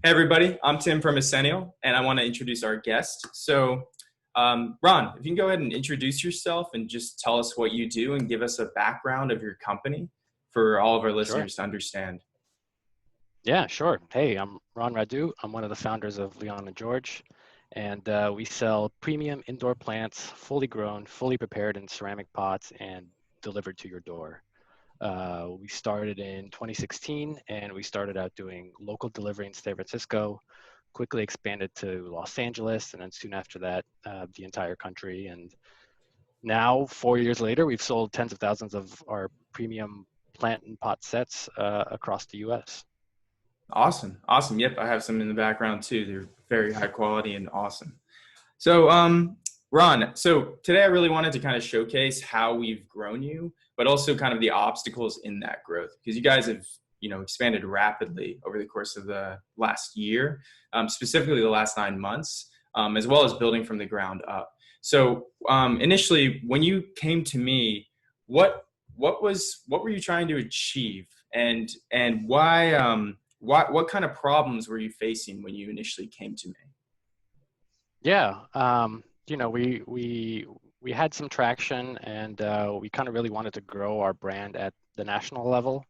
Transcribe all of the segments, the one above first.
Hey everybody, I'm Tim from Ascennial, and I want to introduce our guest. Ron, if you can go ahead and introduce yourself and just tell us what you do and give us a background of your company for all of our Sure. listeners to understand. Yeah, sure. Hey, I'm Ron Radu. I'm one of the founders of Leon and George, and we sell premium indoor plants, fully grown, fully prepared in ceramic pots and delivered to your door. We started in 2016, and we started out doing local delivery in San Francisco, quickly expanded to Los Angeles, and then soon after that, the entire country. And now, 4 years later, we've sold tens of thousands of our premium plant and pot sets across the US. Awesome, awesome. Yep, I have some in the background too. They're very high quality and awesome. So, Ron, so today I really wanted to kind of showcase how we've grown you, but also kind of the obstacles in that growth because you guys have, expanded rapidly over the course of the last year, specifically the last 9 months, as well as building from the ground up. So, initially, when you came to me, what what were you trying to achieve, and why what kind of problems were you facing when you initially came to me? Yeah, we had some traction, and we kind of really wanted to grow our brand at the national level,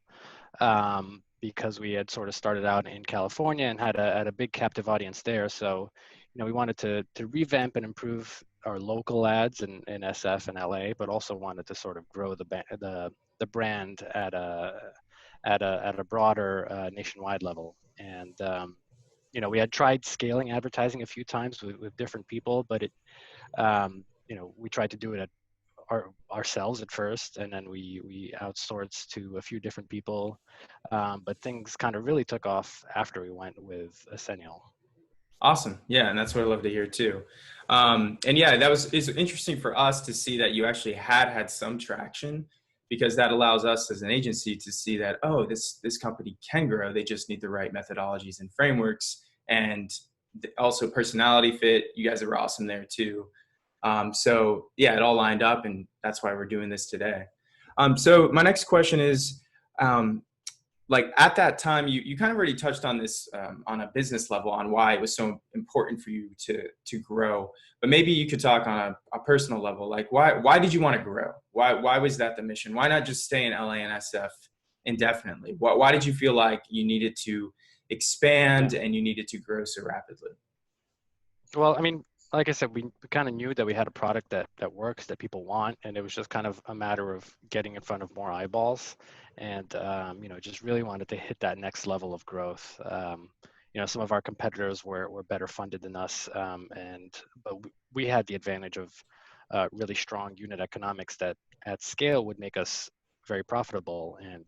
because we had sort of started out in California and had a big captive audience there. So, we wanted to revamp and improve our local ads in SF and LA, but also wanted to sort of grow the brand at a broader nationwide level. And we had tried scaling advertising a few times with different people, but we tried to do it ourselves at first, and then we outsourced to a few different people. But things kind of really took off after we went with Ascennial. Awesome. Yeah, and that's what I love to hear too. And yeah, that was it's interesting for us to see that you actually had some traction because that allows us as an agency to see that, oh, this company can grow. They just need the right methodologies and frameworks, and also personality fit. You guys are awesome there too. So yeah, it all lined up, and that's why we're doing this today. So my next question is, um, like at that time, you kind of already touched on this, on a business level, on why it was so important for you to grow, but maybe you could talk on a personal level, like why did you want to grow? Why was that the mission? Why not just stay in LA and SF indefinitely? Why did you feel like you needed to Yeah. expand and you needed to grow so rapidly? Well, I mean, like I said, we kind of knew that we had a product that works, that people want, and it was just kind of a matter of getting in front of more eyeballs, and just really wanted to hit that next level of growth. Some of our competitors were better funded than us, but we had the advantage of really strong unit economics that at scale would make us very profitable. And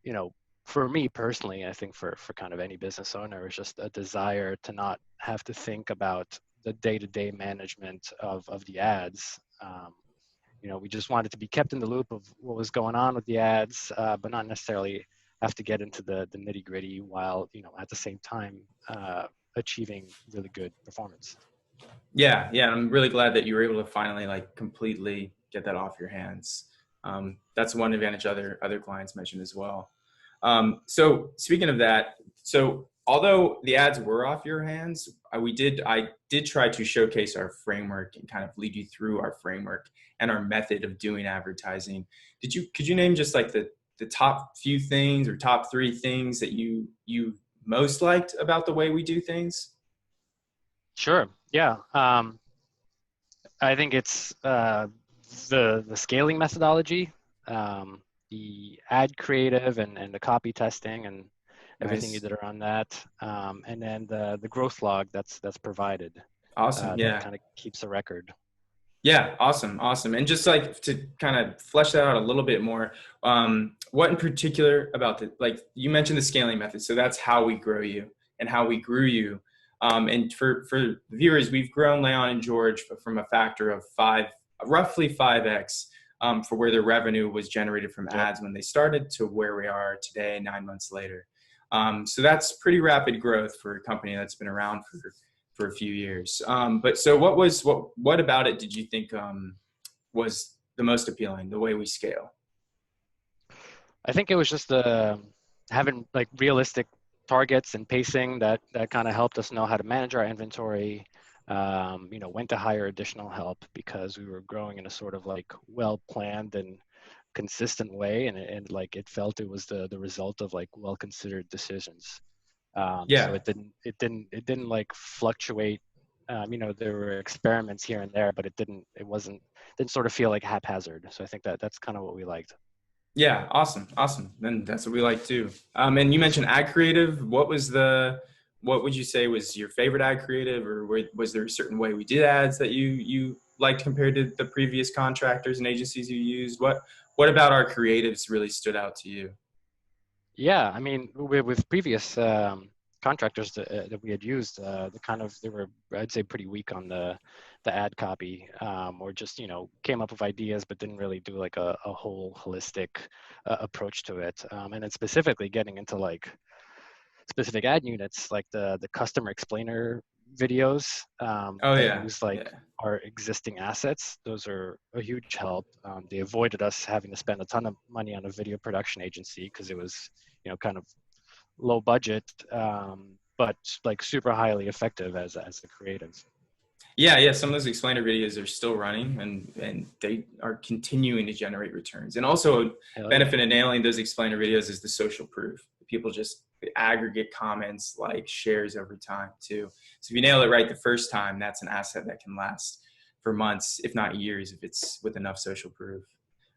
you know, for me personally, I think for kind of any business owner, it's just a desire to not have to think about the day-to-day management of the ads. We just wanted to be kept in the loop of what was going on with the ads, but not necessarily have to get into the nitty-gritty while, at the same time, achieving really good performance. Yeah, I'm really glad that you were able to finally like completely get that off your hands. That's one advantage other clients mentioned as well. So speaking of that, so although the ads were off your hands, I did try to showcase our framework and kind of lead you through our framework and our method of doing advertising. Could you name just like the top few things or top three things that you most liked about the way we do things? Sure. Yeah. I think it's the scaling methodology, the ad creative and the copy testing and everything you Nice. did around that, and then the growth log that's provided, Awesome. that Yeah. kind of keeps a record. Yeah, awesome, awesome. And just like to kind of flesh that out a little bit more, what in particular about the, like you mentioned the scaling method, so that's how we grow you and how we grew you. And for viewers, we've grown Leon and George from a factor of five, roughly 5x, for where their revenue was generated from Yep. ads when they started to where we are today, 9 months later. So that's pretty rapid growth for a company that's been around for a few years. But so what about it did you think, was the most appealing? The way we scale? I think it was just having like realistic targets and pacing that kind of helped us know how to manage our inventory. When to hire additional help because we were growing in a sort of like well-planned and consistent way, and like it felt it was the result of like well-considered decisions. So Yeah. it didn't like fluctuate. There were experiments here and there, but didn't sort of feel like haphazard. So I think that's kind of what we liked. Yeah, awesome, awesome. Then that's what we like too. And you mentioned ad creative. What would you say was your favorite ad creative, or was there a certain way we did ads that you liked compared to the previous contractors and agencies you used? What about our creatives really stood out to you? Yeah, I mean, with previous contractors that we had used, they were, I'd say, pretty weak on the ad copy, or just came up with ideas but didn't really do like a whole holistic approach to it. And then specifically getting into like specific ad units, like the customer explainer videos Oh that yeah, use like yeah. our existing assets. Those are a huge help. They avoided us having to spend a ton of money on a video production agency because it was, kind of low budget, but like super highly effective as a creative. Yeah, yeah. Some of those explainer videos are still running, and they are continuing to generate returns. And also, a Hell yeah. benefit of nailing those explainer videos is the social proof. People just aggregate comments, like shares over time too. So if you nail it right the first time, that's an asset that can last for months, if not years, if it's with enough social proof.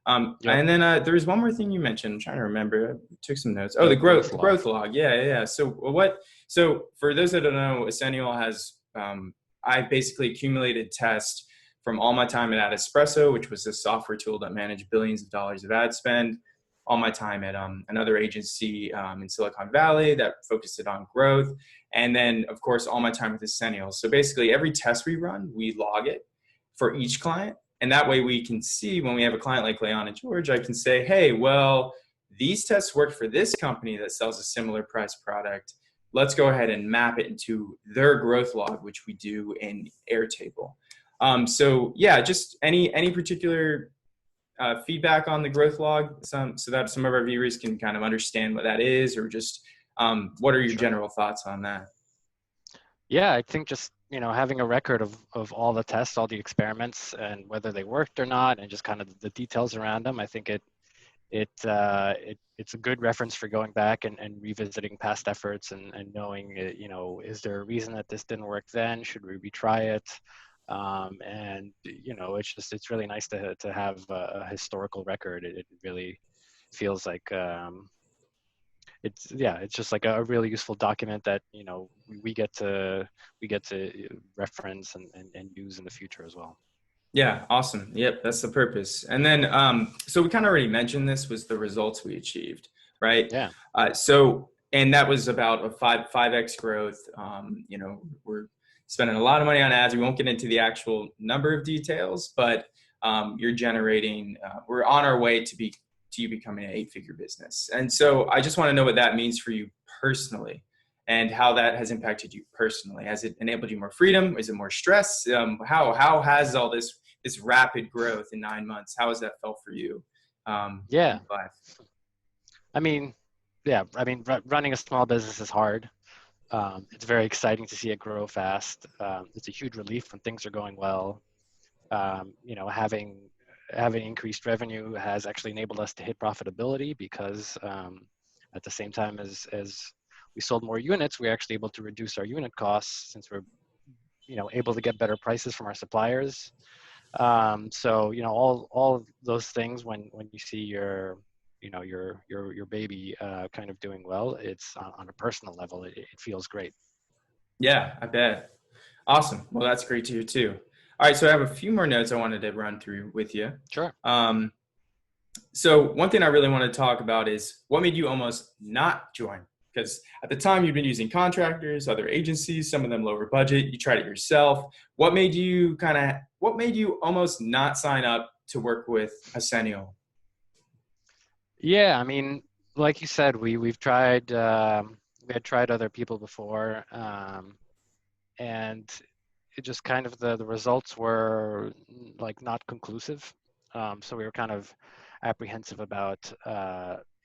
Yep. And then there was one more thing you mentioned. I'm trying to remember. I took some notes. Oh, The growth the log. growth log. Yeah, yeah, yeah. So what? So for those that don't know, Ascennial has I basically accumulated tests from all my time at Espresso, which was a software tool that managed billions of dollars of ad spend, all my time at another agency in Silicon Valley that focused it on growth, and then, of course, all my time with Ascennial. So basically, every test we run, we log it for each client. And that way we can see when we have a client like Leon and George, I can say, hey, well, these tests work for this company that sells a similar price product. Let's go ahead and map it into their growth log, which we do in Airtable. So yeah, just any particular feedback on the growth log, so that some of our viewers can kind of understand what that is, or just what are your Sure. general thoughts on that? Yeah, I think just having a record of all the tests, all the experiments, and whether they worked or not, and just kind of the details around them. I think it's a good reference for going back and revisiting past efforts and knowing, is there a reason that this didn't work then? Should we retry it? And it's really nice to have a historical record. It really feels like it's just like a really useful document that we get to reference and use in the future as well. Yeah, awesome. Yep, that's the purpose. And then, so we kind of already mentioned this was the results we achieved, right? Yeah. And that was about a five x growth. We're spending a lot of money on ads. We won't get into the actual number of details, but you're generating. We're on our way to you becoming an eight-figure business. And so, I just want to know what that means for you personally, and how that has impacted you personally. Has it enabled you more freedom? Is it more stress? How has all this rapid growth in 9 months? How has that felt for you in Yeah. life? I mean, yeah. I mean, running a small business is hard. It's very exciting to see it grow fast. It's a huge relief when things are going well. Having increased revenue has actually enabled us to hit profitability because at the same time as we sold more units, we're actually able to reduce our unit costs since we're able to get better prices from our suppliers. So all of those things when you see your baby kind of doing well, it's on a personal level, it feels great. Yeah, I bet. Awesome. Well, that's great to hear too. All right, so I have a few more notes I wanted to run through with you. Sure. Um, So one thing I really want to talk about is what made you almost not join? Because at the time you've been using contractors, other agencies, some of them lower budget. You tried it yourself. What made you almost not sign up to work with Ascennial? Yeah, I mean, like you said, we've tried we had tried other people before, and it just kind of the results were like not conclusive. So we were kind of apprehensive about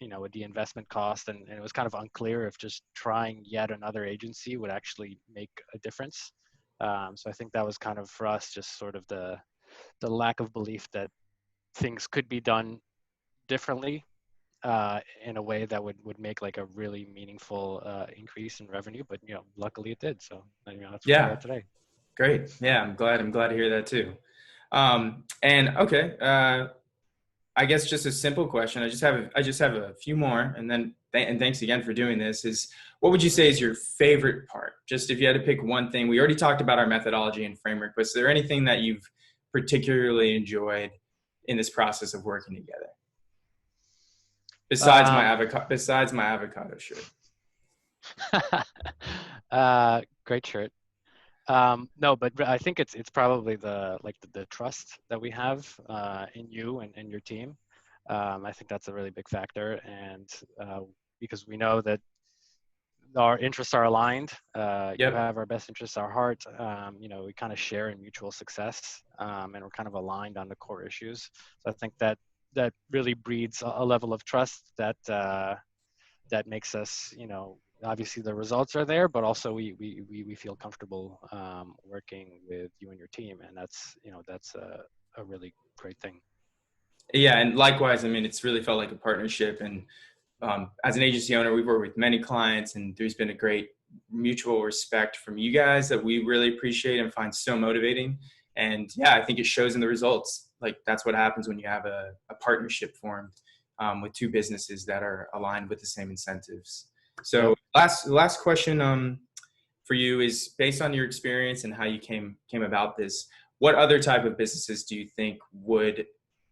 with the investment cost, and it was kind of unclear if just trying yet another agency would actually make a difference. So I think that was kind of for us just sort of the lack of belief that things could be done differently in a way that would make like a really meaningful increase in revenue. But luckily it did. So that's where we are Yeah, today. great. Yeah, I'm glad to hear that too. And okay, I guess just a simple question. I just have a few more, and then and thanks again for doing this. Is what would you say is your favorite part? Just if you had to pick one thing. We already talked about our methodology and framework, but is there anything that you've particularly enjoyed in this process of working together Um, besides my avocado shirt? Great shirt. No, but I think it's probably the trust that we have in you and your team. I think that's a really big factor, and because we know that our interests are aligned. You Yep. have our best interests, our heart. We kind of share in mutual success, and we're kind of aligned on the core issues. So I think that really breeds a level of trust that makes us, obviously the results are there, but also we feel comfortable working with you and your team, and that's a really great thing. Yeah, and likewise, I mean, it's really felt like a partnership. And as an agency owner, we've worked with many clients, and there's been a great mutual respect from you guys that we really appreciate and find so motivating. And yeah, I think it shows in the results. Like that's what happens when you have a partnership formed with two businesses that are aligned with the same incentives. Yep. So last question for you is based on your experience and how you came about this. What other type of businesses do you think would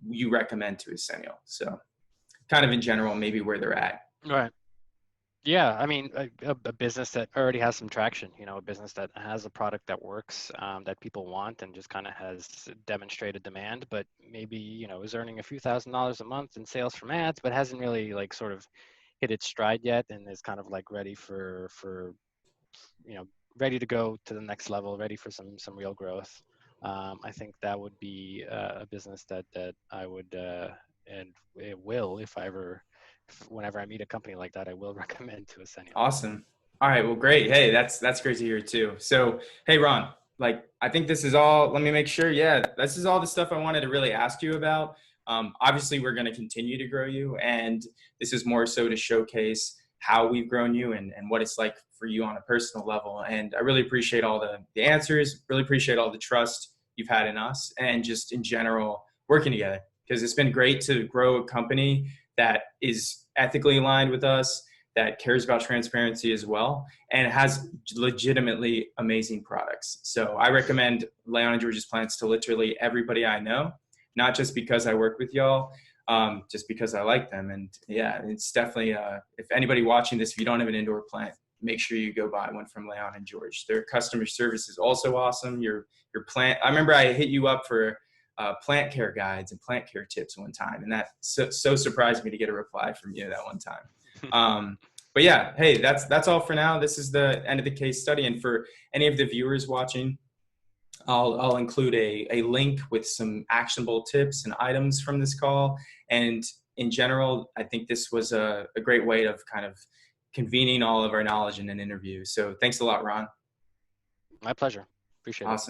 you recommend to a Centennial? So kind of in general, maybe where they're at. Right. Yeah, I mean, a business that already has some traction, a business that has a product that works, that people want, and just kind of has demonstrated demand, but maybe, is earning a few $1,000s a month in sales from ads, but hasn't really like sort of hit its stride yet, and is kind of like ready for you know, ready to go to the next level, ready for some real growth. I think that would be a business that I would and it will if I ever whenever I meet a company like that, I will recommend to a Centennial. Awesome. All right. Well, great. Hey, that's great to hear too. So, hey, Ron, like I think this is all. Let me make sure. Yeah, this is all the stuff I wanted to really ask you about. Obviously, we're going to continue to grow you, and this is more so to showcase how we've grown you and what it's like for you on a personal level. And I really appreciate all the answers. Really appreciate all the trust you've had in us, and just in general working together because it's been great to grow a company that is ethically aligned with us, that cares about transparency as well, and has legitimately amazing products. So I recommend Leon and George's Plants to literally everybody I know, not just because I work with y'all, just because I like them. And yeah, it's definitely, if anybody watching this, if you don't have an indoor plant, make sure you go buy one from Leon and George. Their customer service is also awesome. Your plant, I remember I hit you up for plant care guides and plant care tips one time, and that so surprised me to get a reply from you that one time. But yeah, hey, that's all for now. This is the end of the case study, and for any of the viewers watching, I'll include a link with some actionable tips and items from this call. And in general, I think this was a great way of kind of convening all of our knowledge in an interview. So thanks a lot, Ron. My pleasure. Appreciate it. Awesome.